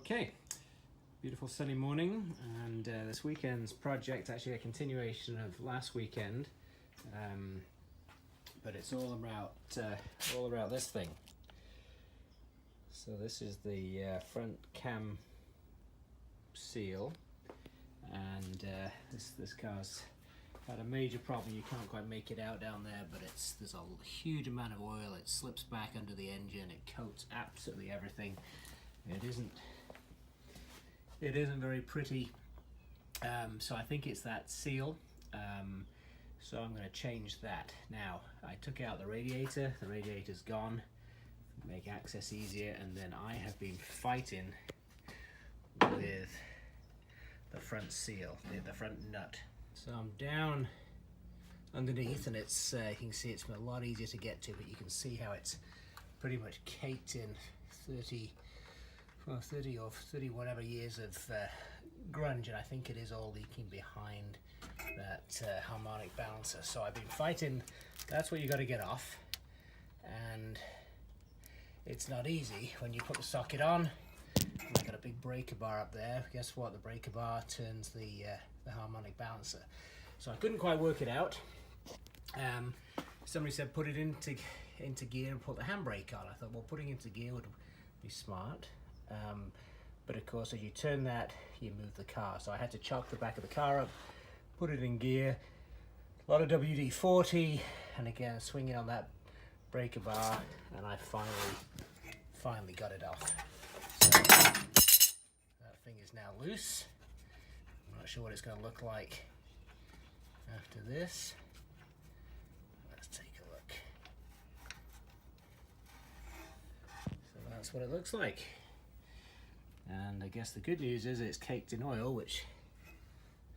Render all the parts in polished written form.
Okay, beautiful sunny morning, and this weekend's project actually a continuation of last weekend, but it's all about this thing. So this is the front cam seal, and this car's had a major problem. You can't quite make it out down there, but there's a huge amount of oil. It slips back under the engine. It coats absolutely everything. It isn't very pretty, so I think it's that seal. So I'm going to change that. Now, I took out the radiator's gone, make access easier, and then I have been fighting with the front seal, the front nut. So I'm down underneath, and it's you can see it's a lot easier to get to, but you can see how it's pretty much caked in 30 or 30 whatever years of grunge, and I think it is all leaking behind that harmonic balancer. So I've been fighting. That's what you got to get off, and it's not easy when you put the socket on. I've got a big breaker bar up there. Guess what? The breaker bar turns the harmonic balancer. So I couldn't quite work it out. Somebody said put it into gear and put the handbrake on. I thought, well, putting it into gear would be smart. But of course, as you turn that, you move the car. So I had to chock the back of the car up, put it in gear, a lot of WD-40, and again, swinging on that breaker bar, and I finally got it off. So that thing is now loose. I'm not sure what it's going to look like after this. Let's take a look. So that's what it looks like. And I guess the good news is it's caked in oil, which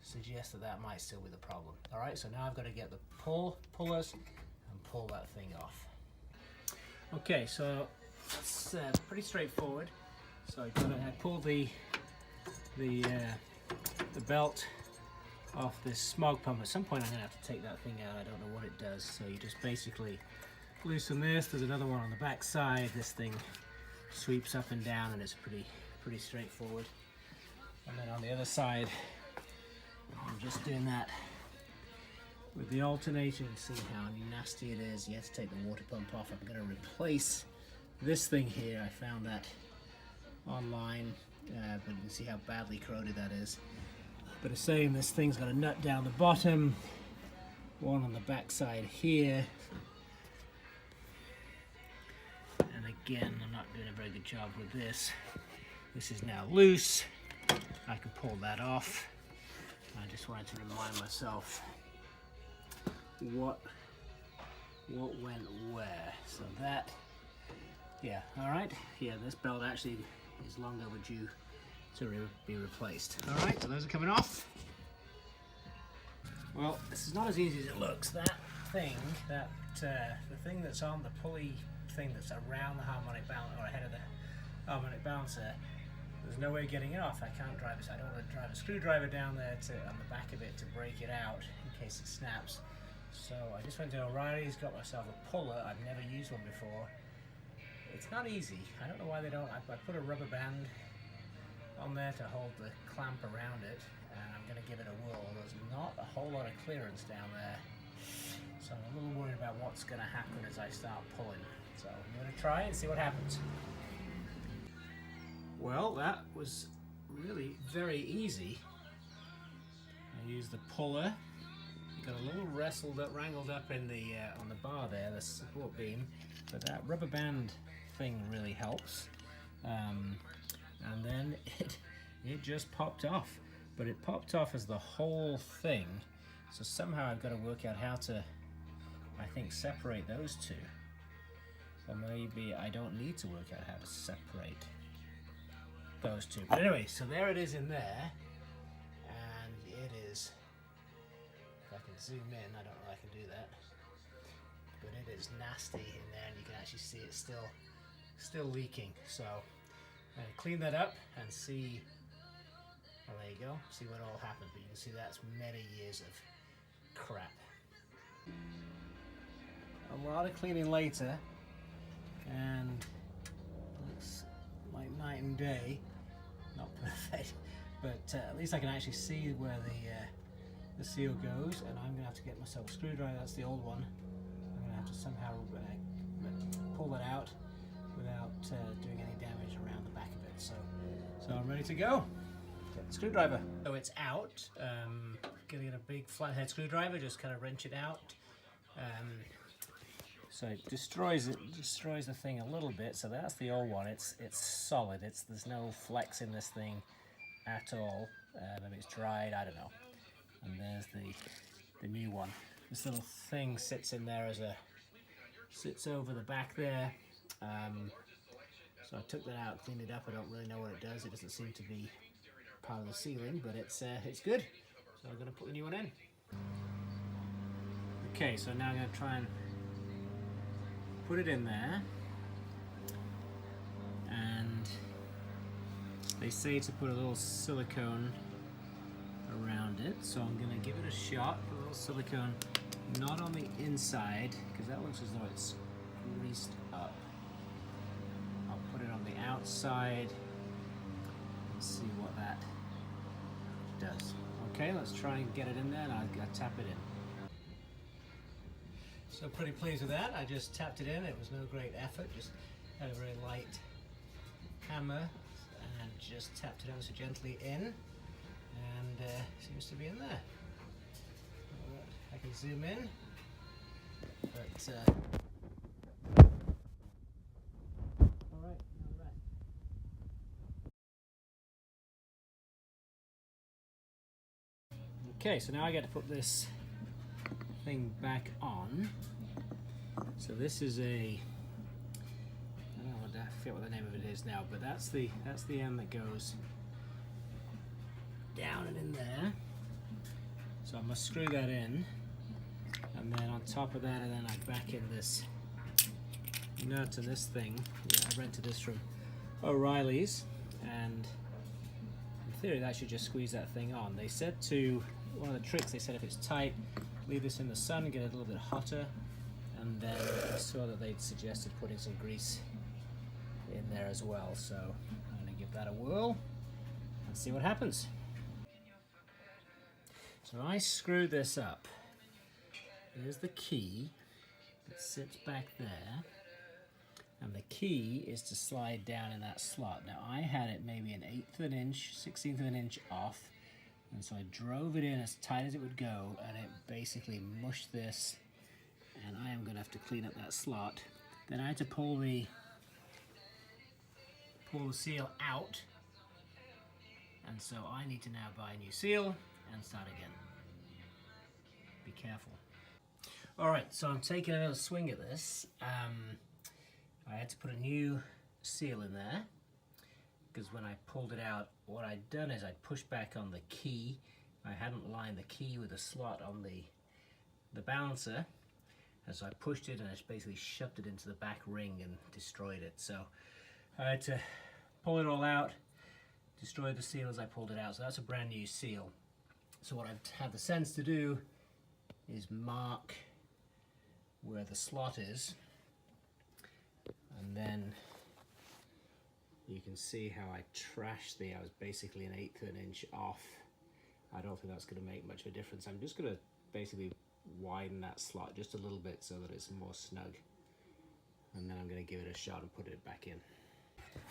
suggests that might still be the problem. All right, so now I've got to get the pullers and pull that thing off. Okay, so it's pretty straightforward. So I pulled the belt off this smog pump. At some point I'm going to have to take that thing out. I don't know what it does. So you just basically loosen this. There's another one on the back side. This thing sweeps up and down, and it's pretty straightforward. And then on the other side, I'm just doing that with the alternator. You can see how nasty it is. You have to take the water pump off. I'm going to replace this thing here. I found that online, but you can see how badly corroded that is. But it's saying this thing's got a nut down the bottom, one on the back side here. And again, I'm not doing a very good job with this. This is now loose. I can pull that off. I just wanted to remind myself what went where. So that, yeah, all right. Yeah, this belt actually is long overdue to be replaced. All right, so those are coming off. Well, this is not as easy as it looks. That thing, the thing that's on the pulley thing that's around the harmonic balancer, or ahead of the harmonic balancer, there's no way of getting it off. I can't drive it. I don't want to drive a screwdriver down there on the back of it to break it out in case it snaps. So I just went to O'Reilly's, got myself a puller. I've never used one before. It's not easy. I don't know why they don't. I put a rubber band on there to hold the clamp around it, and I'm going to give it a whirl. There's not a whole lot of clearance down there, so I'm a little worried about what's going to happen as I start pulling. So I'm going to try and see what happens. Well, that was really very easy. I used the puller. Got a little wrangled up in the on the bar there, the support beam, but that rubber band thing really helps. And then it just popped off, but it popped off as the whole thing. So somehow I've got to work out how to, I think, separate those two. So maybe I don't need to work out how to separate those two. But anyway, so there it is in there, and it is, if I can zoom in, I don't know if I can do that, but it is nasty in there, and you can actually see it's still leaking. So I'm going to clean that up and see, well, there you go, see what all happened. But you can see that's many years of crap. A lot of cleaning later, and looks like night and day. of it. But at least I can actually see where the seal goes, and I'm going to have to get myself a screwdriver. That's the old one. I'm going to have to somehow pull that out without doing any damage around the back of it. So I'm ready to go. Get the screwdriver. So it's out. Gonna get a big flathead screwdriver, just kind of wrench it out. So it destroys the thing a little bit. So that's the old one. It's solid. There's no flex in this thing at all. Maybe it's dried, I don't know. And there's the new one. This little thing sits in there sits over the back there. So I took that out, cleaned it up. I don't really know what it does. It doesn't seem to be part of the ceiling, but it's good. So I'm going to put the new one in. Okay, so now I'm going to try and put it in there. And they say to put a little silicone around it, so I'm going to give it a shot. Put a little silicone, not on the inside, because that looks as though it's greased up. I'll put it on the outside and see what that does. Okay, let's try and get it in there, and I'll tap it in. So pretty pleased with that. I just tapped it in. It was no great effort, just had a very light hammer and just tapped it ever so gently in, and seems to be in there. I can zoom in, but all right, now the rest. Okay, so now I get to put this thing back on. So this is I don't know, I forget what the name of it is now, but that's the end that goes down and in there. So I must screw that in, and then on top of that, and then I back in this nut and this thing. Yeah, I rented this from O'Reilly's, and in theory that should just squeeze that thing on. They said one of the tricks, they said if it's tight, leave this in the sun, get it a little bit hotter, and then I saw that they'd suggested putting some grease in there as well. So I'm going to give that a whirl and see what happens. So I screw this up. There's the key that sits back there, and the key is to slide down in that slot. Now I had it maybe an 1/8 of an inch, 1/16 of an inch off, and so I drove it in as tight as it would go, and it basically mushed this, and I am going to have to clean up that slot. Then I had to pull the seal out, and so I need to now buy a new seal and start again. Be careful. Alright, so I'm taking another swing at this. I had to put a new seal in there, because when I pulled it out, what I'd done is I'd pushed back on the key. I hadn't lined the key with a slot on the balancer, and so I pushed it and I just basically shoved it into the back ring and destroyed it. So I had to pull it all out, destroy the seal as I pulled it out. So that's a brand new seal. So what I've had the sense to do is mark where the slot is, and then you can see how I trashed I was basically an 1/8 of an inch off. I don't think that's going to make much of a difference. I'm just going to basically widen that slot just a little bit so that it's more snug, and then I'm going to give it a shot and put it back in.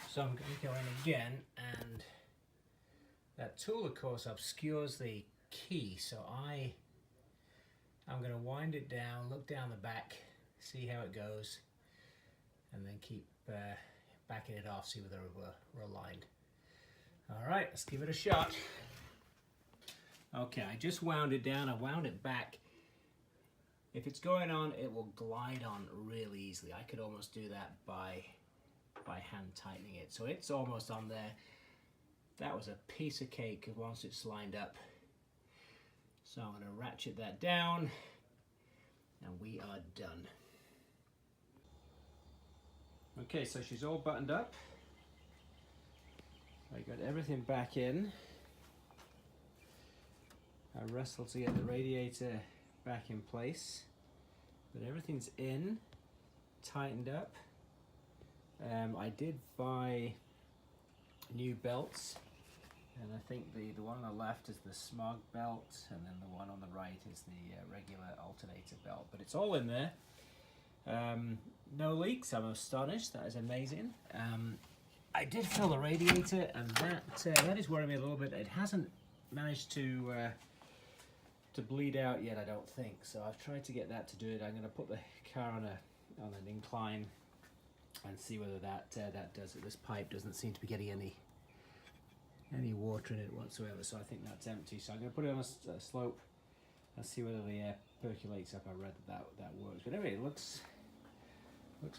So I'm going to go in again, and that tool of course obscures the key, so I'm going to wind it down, look down the back, see how it goes, and then keep backing it off, see whether we're aligned. Alright, let's give it a shot. Okay, I just wound it down, I wound it back. If it's going on, it will glide on really easily. I could almost do that by hand tightening it. So it's almost on there. That was a piece of cake once it's lined up. So I'm going to ratchet that down, and we are done. Okay, so she's all buttoned up. I got everything back in. I wrestled to get the radiator back in place, but everything's in, tightened up. I did buy new belts And I think the one on the left is the smog belt, and then the one on the right is the regular alternator belt. But it's all in there. No leaks. I'm astonished. That is amazing. I did fill the radiator, and that is worrying me a little bit. It hasn't managed to bleed out yet, I don't think. So I've tried to get that to do it. I'm going to put the car on an incline and see whether that does it. This pipe doesn't seem to be getting any water in it whatsoever, so I think that's empty. So I'm going to put it on a slope and see whether the air percolates up. I read that works, but anyway, it looks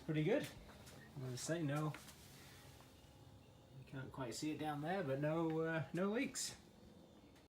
pretty good. I'm going to say no. You can't quite see it down there, but no leaks.